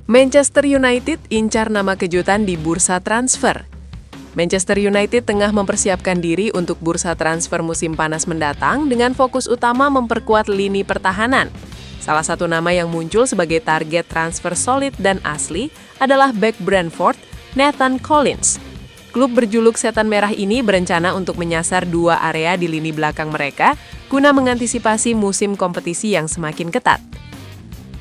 Manchester United incar nama kejutan di bursa transfer. Manchester United tengah mempersiapkan diri untuk bursa transfer musim panas mendatang dengan fokus utama memperkuat lini pertahanan. Salah satu nama yang muncul sebagai target transfer solid dan asli adalah bek Brentford, Nathan Collins. Klub berjuluk Setan Merah ini berencana untuk menyasar dua area di lini belakang mereka guna mengantisipasi musim kompetisi yang semakin ketat.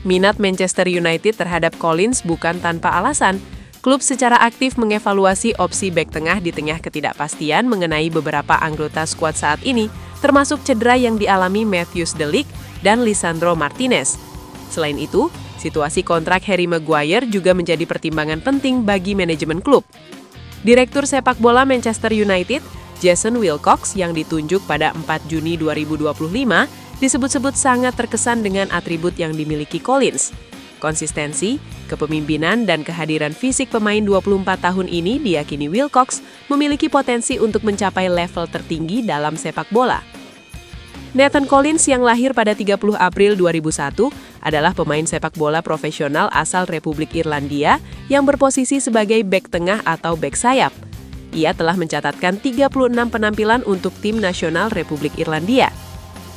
Minat Manchester United terhadap Collins bukan tanpa alasan. Klub secara aktif mengevaluasi opsi bek tengah di tengah ketidakpastian mengenai beberapa anggota skuad saat ini, termasuk cedera yang dialami Matheus De Ligt dan Lisandro Martinez. Selain itu, situasi kontrak Harry Maguire juga menjadi pertimbangan penting bagi manajemen klub. Direktur sepak bola Manchester United, Jason Wilcox, yang ditunjuk pada 4 Juni 2025, disebut-sebut sangat terkesan dengan atribut yang dimiliki Collins. Konsistensi, kepemimpinan, dan kehadiran fisik pemain 24 tahun ini diyakini Wilcox memiliki potensi untuk mencapai level tertinggi dalam sepak bola. Nathan Collins yang lahir pada 30 April 2001 adalah pemain sepak bola profesional asal Republik Irlandia yang berposisi sebagai bek tengah atau bek sayap. Ia telah mencatatkan 36 penampilan untuk tim nasional Republik Irlandia.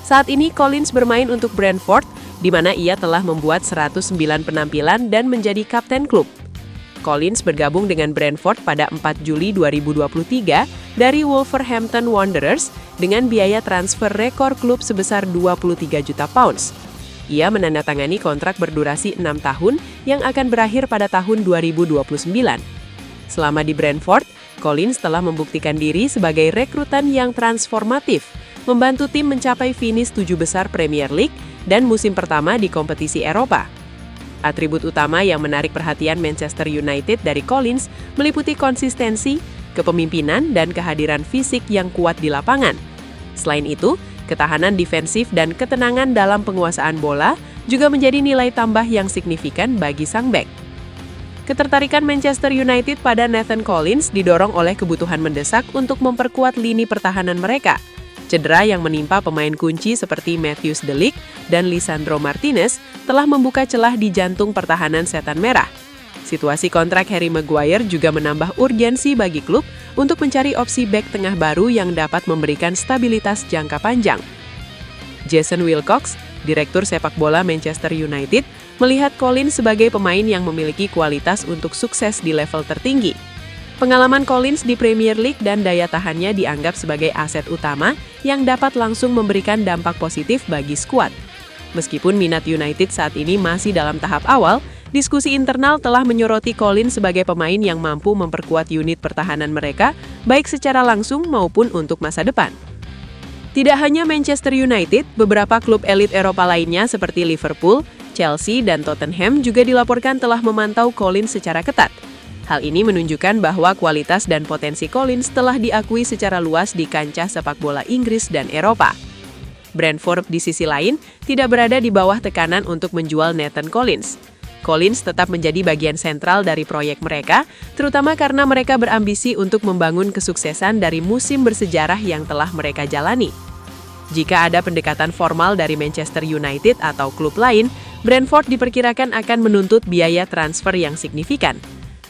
Saat ini Collins bermain untuk Brentford, di mana ia telah membuat 109 penampilan dan menjadi kapten klub. Collins bergabung dengan Brentford pada 4 Juli 2023 dari Wolverhampton Wanderers dengan biaya transfer rekor klub sebesar 23 juta pounds. Ia menandatangani kontrak berdurasi 6 tahun yang akan berakhir pada tahun 2029. Selama di Brentford, Collins telah membuktikan diri sebagai rekrutan yang transformatif, membantu tim mencapai finish 7 besar Premier League dan musim pertama di kompetisi Eropa. Atribut utama yang menarik perhatian Manchester United dari Collins meliputi konsistensi, kepemimpinan, dan kehadiran fisik yang kuat di lapangan. Selain itu, ketahanan defensif dan ketenangan dalam penguasaan bola juga menjadi nilai tambah yang signifikan bagi sang bek. Ketertarikan Manchester United pada Nathan Collins didorong oleh kebutuhan mendesak untuk memperkuat lini pertahanan mereka. Cedera yang menimpa pemain kunci seperti Matheus De Ligt dan Lisandro Martinez telah membuka celah di jantung pertahanan Setan Merah. Situasi kontrak Harry Maguire juga menambah urgensi bagi klub untuk mencari opsi bek tengah baru yang dapat memberikan stabilitas jangka panjang. Jason Wilcox, direktur sepak bola Manchester United, melihat Collins sebagai pemain yang memiliki kualitas untuk sukses di level tertinggi. Pengalaman Collins di Premier League dan daya tahannya dianggap sebagai aset utama yang dapat langsung memberikan dampak positif bagi skuad. Meskipun minat United saat ini masih dalam tahap awal, diskusi internal telah menyoroti Collins sebagai pemain yang mampu memperkuat unit pertahanan mereka, baik secara langsung maupun untuk masa depan. Tidak hanya Manchester United, beberapa klub elit Eropa lainnya seperti Liverpool, Chelsea, dan Tottenham juga dilaporkan telah memantau Collins secara ketat. Hal ini menunjukkan bahwa kualitas dan potensi Collins telah diakui secara luas di kancah sepak bola Inggris dan Eropa. Brentford di sisi lain tidak berada di bawah tekanan untuk menjual Nathan Collins. Collins tetap menjadi bagian sentral dari proyek mereka, terutama karena mereka berambisi untuk membangun kesuksesan dari musim bersejarah yang telah mereka jalani. Jika ada pendekatan formal dari Manchester United atau klub lain, Brentford diperkirakan akan menuntut biaya transfer yang signifikan.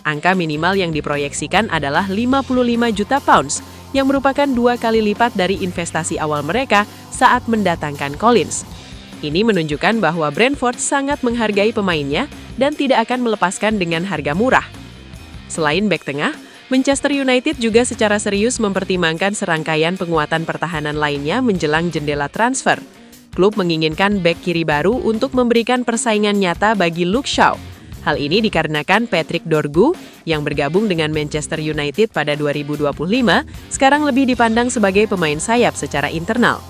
Angka minimal yang diproyeksikan adalah 55 juta pounds, yang merupakan 2 kali lipat dari investasi awal mereka saat mendatangkan Collins. Ini menunjukkan bahwa Brentford sangat menghargai pemainnya dan tidak akan melepaskan dengan harga murah. Selain bek tengah, Manchester United juga secara serius mempertimbangkan serangkaian penguatan pertahanan lainnya menjelang jendela transfer. Klub menginginkan bek kiri baru untuk memberikan persaingan nyata bagi Luke Shaw. Hal ini dikarenakan Patrick Dorgu, yang bergabung dengan Manchester United pada 2025, sekarang lebih dipandang sebagai pemain sayap secara internal.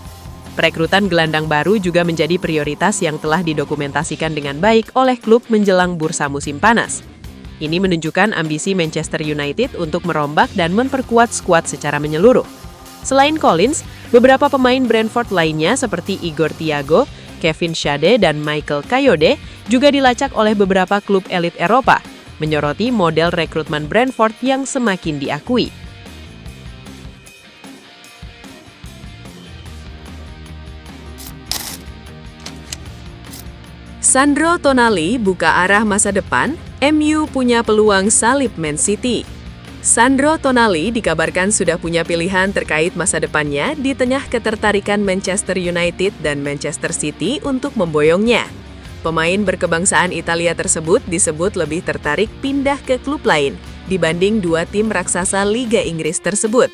Perekrutan gelandang baru juga menjadi prioritas yang telah didokumentasikan dengan baik oleh klub menjelang bursa musim panas. Ini menunjukkan ambisi Manchester United untuk merombak dan memperkuat skuad secara menyeluruh. Selain Collins, beberapa pemain Brentford lainnya seperti Igor Thiago, Kevin Schade, dan Michael Kayode juga dilacak oleh beberapa klub elit Eropa, menyoroti model rekrutmen Brentford yang semakin diakui. Sandro Tonali buka arah masa depan, MU punya peluang salib Man City. Sandro Tonali dikabarkan sudah punya pilihan terkait masa depannya di tengah ketertarikan Manchester United dan Manchester City untuk memboyongnya. Pemain berkebangsaan Italia tersebut disebut lebih tertarik pindah ke klub lain dibanding dua tim raksasa Liga Inggris tersebut.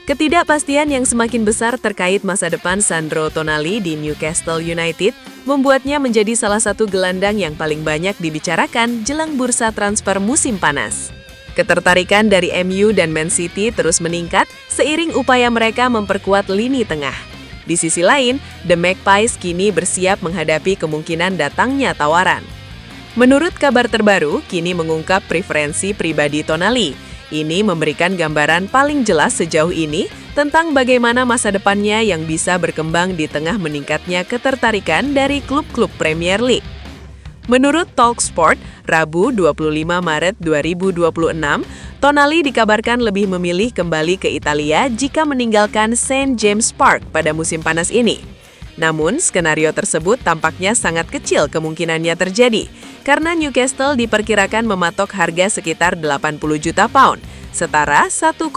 Ketidakpastian yang semakin besar terkait masa depan Sandro Tonali di Newcastle United membuatnya menjadi salah satu gelandang yang paling banyak dibicarakan jelang bursa transfer musim panas. Ketertarikan dari MU dan Man City terus meningkat seiring upaya mereka memperkuat lini tengah. Di sisi lain, The Magpies kini bersiap menghadapi kemungkinan datangnya tawaran. Menurut kabar terbaru, kini mengungkap preferensi pribadi Tonali. Ini memberikan gambaran paling jelas sejauh ini tentang bagaimana masa depannya yang bisa berkembang di tengah meningkatnya ketertarikan dari klub-klub Premier League. Menurut Talksport, Rabu 25 Maret 2026, Tonali dikabarkan lebih memilih kembali ke Italia jika meninggalkan St. James Park pada musim panas ini. Namun, skenario tersebut tampaknya sangat kecil kemungkinannya terjadi, karena Newcastle diperkirakan mematok harga sekitar 80 juta pound, setara 1,8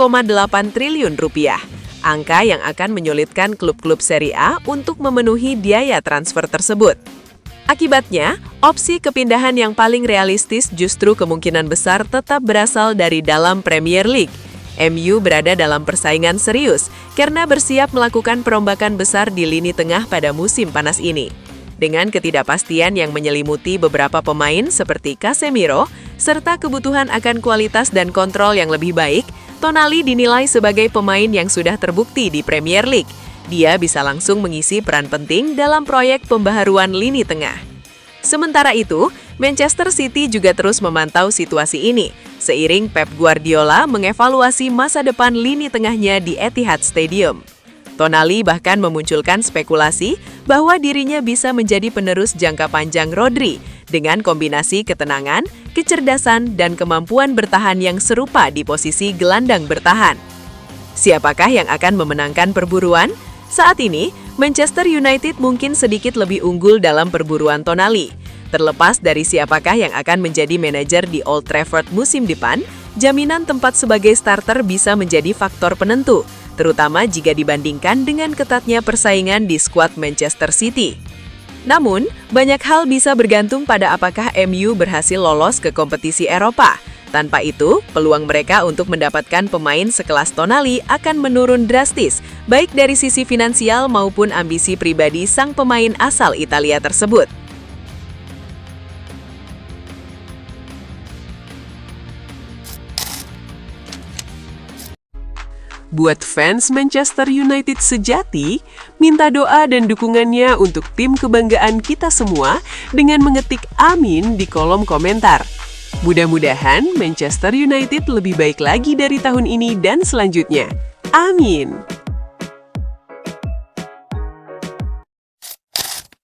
triliun rupiah. Angka yang akan menyulitkan klub-klub Serie A untuk memenuhi biaya transfer tersebut. Akibatnya, opsi kepindahan yang paling realistis justru kemungkinan besar tetap berasal dari dalam Premier League. MU berada dalam persaingan serius karena bersiap melakukan perombakan besar di lini tengah pada musim panas ini. Dengan ketidakpastian yang menyelimuti beberapa pemain seperti Casemiro, serta kebutuhan akan kualitas dan kontrol yang lebih baik, Tonali dinilai sebagai pemain yang sudah terbukti di Premier League. Dia bisa langsung mengisi peran penting dalam proyek pembaharuan lini tengah. Sementara itu, Manchester City juga terus memantau situasi ini, seiring Pep Guardiola mengevaluasi masa depan lini tengahnya di Etihad Stadium. Tonali bahkan memunculkan spekulasi bahwa dirinya bisa menjadi penerus jangka panjang Rodri dengan kombinasi ketenangan, kecerdasan, dan kemampuan bertahan yang serupa di posisi gelandang bertahan. Siapakah yang akan memenangkan perburuan? Saat ini, Manchester United mungkin sedikit lebih unggul dalam perburuan Tonali. Terlepas dari siapakah yang akan menjadi manajer di Old Trafford musim depan, jaminan tempat sebagai starter bisa menjadi faktor penentu, terutama jika dibandingkan dengan ketatnya persaingan di skuad Manchester City. Namun, banyak hal bisa bergantung pada apakah MU berhasil lolos ke kompetisi Eropa. Tanpa itu, peluang mereka untuk mendapatkan pemain sekelas Tonali akan menurun drastis, baik dari sisi finansial maupun ambisi pribadi sang pemain asal Italia tersebut. Buat fans Manchester United sejati, minta doa dan dukungannya untuk tim kebanggaan kita semua dengan mengetik amin di kolom komentar. Mudah-mudahan Manchester United lebih baik lagi dari tahun ini dan selanjutnya. Amin.